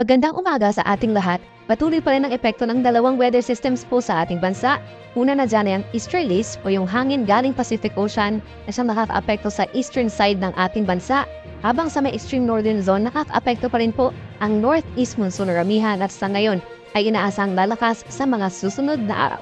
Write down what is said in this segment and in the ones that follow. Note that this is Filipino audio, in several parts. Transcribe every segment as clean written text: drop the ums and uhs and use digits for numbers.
Magandang umaga sa ating lahat. Patuloy pa rin ang epekto ng dalawang weather systems po sa ating bansa. Una na dyan ay ang easterlies o yung hangin galing Pacific Ocean na siyang nakaka-apekto sa eastern side ng ating bansa. Habang sa may extreme northern zone, nakaka-apekto pa rin po ang northeast monsoon o ramihan at sa ngayon ay inaasang lalakas sa mga susunod na araw.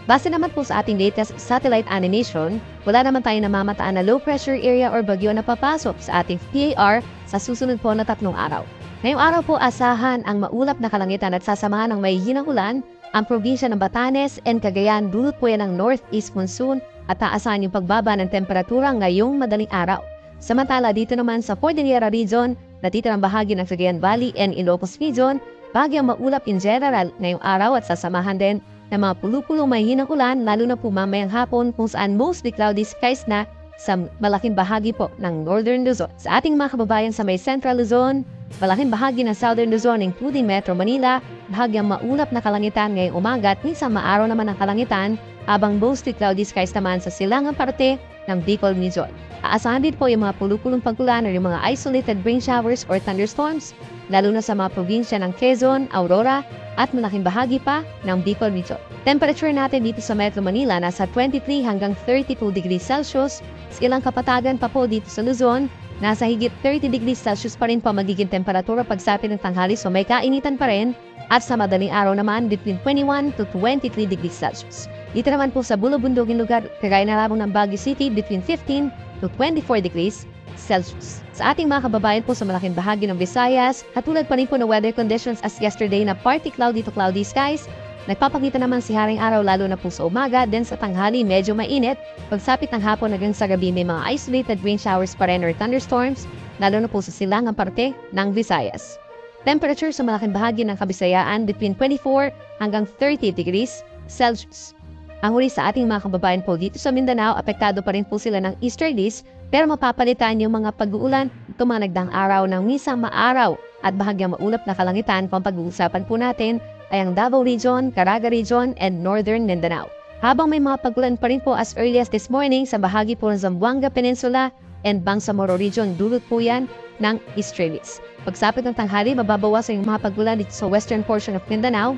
Base naman po sa ating latest satellite animation, wala naman tayong namamataan na low pressure area or bagyo na papasok sa ating PAR sa susunod po na 3 araw. Ngayong araw po asahan ang maulap na kalangitan at sasamahan ng may hinang ulan ang probinsya ng Batanes and Cagayan. Dulot po yan ng northeast monsoon at taasahan yung pagbaba ng temperatura ngayong madaling araw. Samantala dito naman sa Cordillera region, natitirang bahagi ng Cagayan Valley and Ilocos region, bagyang maulap in general ngayong araw at sasamahan din ng mga pulupulong may hinang ulan lalo na po mamayang hapon kung saan mostly cloudy skies na sa malaking bahagi po ng Northern Luzon. Sa ating mga kababayan sa may Central Luzon, malaking bahagi ng Southern Luzon including Metro Manila, bahagyang maulap na kalangitan ngayong umaga at minsan maaraw naman ang kalangitan habang mostly cloudy skies naman sa silangang parte ng Bicol Region. Aasahan din po yung mga pulupulong pag-ulan o yung mga isolated rain showers or thunderstorms lalo na sa mga probinsya ng Quezon, Aurora at malaking bahagi pa ng Bicol Region. Temperature natin dito sa Metro Manila nasa 23 hanggang 32 degrees Celsius. Sa ilang kapatagan pa po dito sa Luzon, nasa higit 30 degrees Celsius pa rin po magiging temperatura pagsapit ng tanghali, so may kainitan pa rin. At sa madaling araw naman, between 21 to 23 degrees Celsius. Dito naman po sa bulubunduging lugar, kagaya na lamang ng Baguio City, between 15 to 24 degrees Celsius. Sa ating mga kababayan po sa malaking bahagi ng Visayas, katulad pa rin po ng weather conditions as yesterday na partly cloudy to cloudy skies, nagpapakita naman si haring araw lalo na po sa umaga, then sa tanghali medyo mainit. Pagsapit ng hapon hanggang sa gabi may mga isolated rain showers pa rin or thunderstorms, lalo na po sa silangang parte ng Visayas. Temperature sa malaking bahagi ng Kabisayaan between 24 hanggang 30 degrees Celsius. Ang huli sa ating mga kababayan po dito sa Mindanao, apektado pa rin po sila ng easterlies pero mapapalitan yung mga pag-uulan itong mga nagdaang araw ng minsan maaraw at bahagyang maulap na kalangitan. Kung pag-uusapan po natin ay ang Davao Region, Caraga Region, and Northern Mindanao. Habang may mga pag-ulan pa rin po as early as this morning sa bahagi po ng Zamboanga Peninsula and Bangsamoro Region, dulot po yan ng easterlies. Pagsapit ng tanghali, mababawasan yung mga pag-ulan dito sa western portion of Mindanao.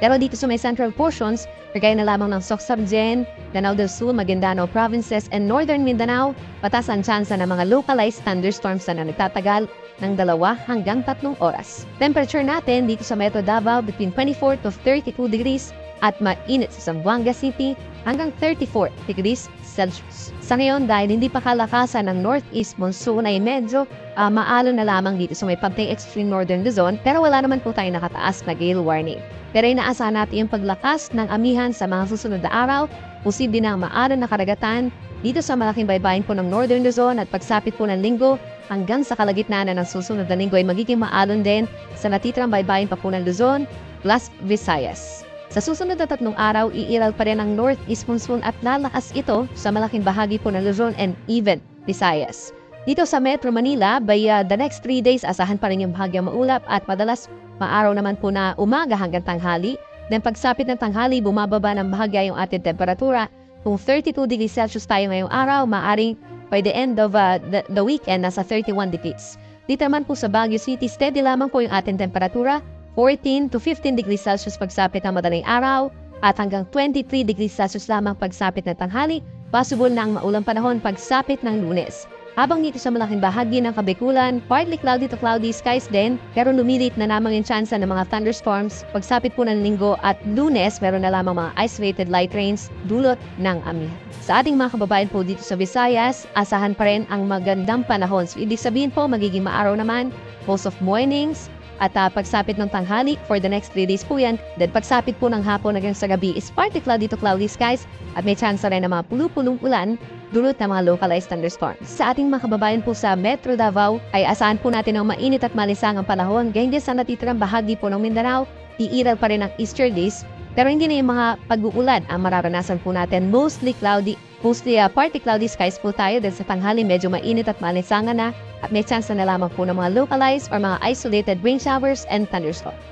Pero dito sa may central portions, kagaya na lamang ng Soc-Sargen, Lanao del Sur, Maguindanao Provinces, and Northern Mindanao, patas ang tsansa ng mga localized thunderstorms na nagtatagal ng 2 hanggang 3 oras. Temperature natin dito sa Metro Davao between 24 to 32 degrees at mainit sa Zamboanga City hanggang 34 degrees Celsius. Sa ngayon, dahil hindi pa kalakasan ng northeast monsoon ay medyo maalon na lamang dito sa may pantay extreme northern Luzon, pero wala naman po tayong nakataas na gale warning. Pero inaasahan natin yung paglakas ng amihan sa mga susunod na araw, posible na maalon na karagatan dito sa malaking baybayin po ng northern Luzon at pagsapit po ng linggo hanggang sa kalagitnaan ng susunod na linggo ay magiging maalon din sa natitirang baybayin pa po ng Luzon plus Visayas. Sa susunod na 3 araw, iiral pa rin ang northeast monsoon at lalakas ito sa malaking bahagi po ng Luzon and even Visayas. Dito sa Metro Manila, by the next 3 days, asahan pa rin yung bahagyang maulap at madalas maaraw naman po na umaga hanggang tanghali. Then pagsapit ng tanghali, bumababa ng bahagya yung ating temperatura. Kung 32 degrees Celsius tayo ngayong araw, maaring by the end of the weekend, nasa 31 degrees. Dito naman po sa Baguio City, steady lamang po yung ating temperatura. 14 to 15 degrees Celsius pagsapit ng madaling araw at hanggang 23 degrees Celsius lamang pagsapit ng tanghali. Possible na ang maulang panahon pagsapit ng Lunes. Habang dito sa malaking bahagi ng Kabikulan, partly cloudy to cloudy skies din, pero lumilit na lamang yung tsansa ng mga thunderstorms. Pagsapit po ng Linggo at Lunes, meron na lamang mga isolated light rains dulot ng amihan. Sa ating mga kababayan po dito sa Visayas, asahan pa rin ang magandang panahon. So, ibig sabihin po, magiging maaraw naman, most of mornings, at pagsapit ng tanghali for the next 3 days po yan. Then pagsapit po ng hapon hanggang sa gabi is partly cloudy to cloudy skies at may chance rin ng mga pulupulong ulan dulot ng mga localized thunderstorms. Sa ating mga kababayan po sa Metro Davao ay asahan po natin ng mainit at malisangang panahon. Ganyan din sa natitirang bahagi po ng Mindanao, iiral pa rin ang easterlies. Pero hindi na yung mga pag-uulan ang mararanasan po natin. Mostly partly cloudy skies po tayo dahil sa tanghali medyo mainit at malisangan na at may chance na lamang po ng mga localized or mga isolated rain showers and thunderstorms.